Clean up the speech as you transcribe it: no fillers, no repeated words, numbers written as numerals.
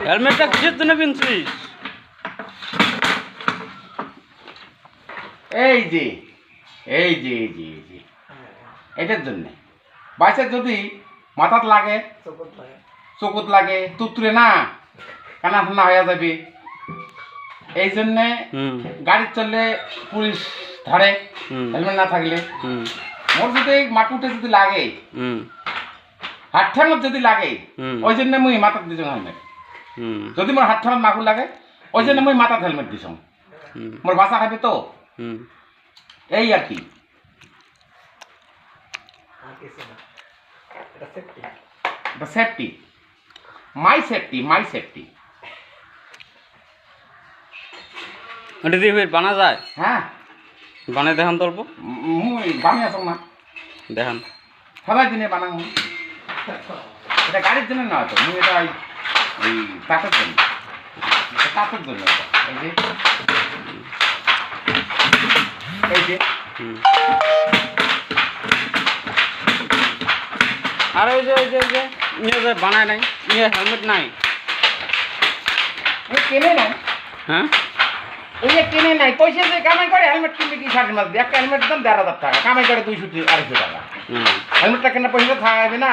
হেলমেটটা কিসের জন্য কিনছিস? এই যে এই যে এই যে এই যে এটার জন্যে বাইসের যদি মাথাত লাগে চকুত লাগে তুতরে না কানা ঠান্ডা হয়ে যাবে। এই জন্যে গাড়ি চললে পুলিশ ধরে হেলমেট না থাকলে। মোর যদি মাকুটে যদি লাগে হাত ঠাঙত যদি লাগে ওই জন্য মুই মাথাত দিছ হেলমেট। যদি মোর হাত ঠাঙত মাকু লাগে ওই জন্য মুই মাথাত হেলমেট দিছ। মোর বাসা খাবে তো এই আর কি। সেফটি মাই সেফটি মাই সেফটি। ওটা দিয়ে বানা যায়? হ্যাঁ বানাই দেখান তো অল্প। মুই বানিয়ে আসো না দেখান সবাই দিনে বানাবো। এটা গাড়ির জন্য না তো মুই এটা ওই কাঠের জন্য কাঠের জন্য এই যে এই যে আর ওই যে ওই যে ওই যে ইয়ে যে বানায় নাই ইয়ে হেলমেট নাই কেনে নাই। হ্যাঁ ওই যে কেনে নাই পয়সা দিয়ে কামাই করে হেলমেট কিনবে কি 60 মাস দিয়ে একটা হেলমেটের দাম 1500 টাকা কামাই করে 200 250 টাকা। হেলমেটটা কেনার পয়সা থাকবে না।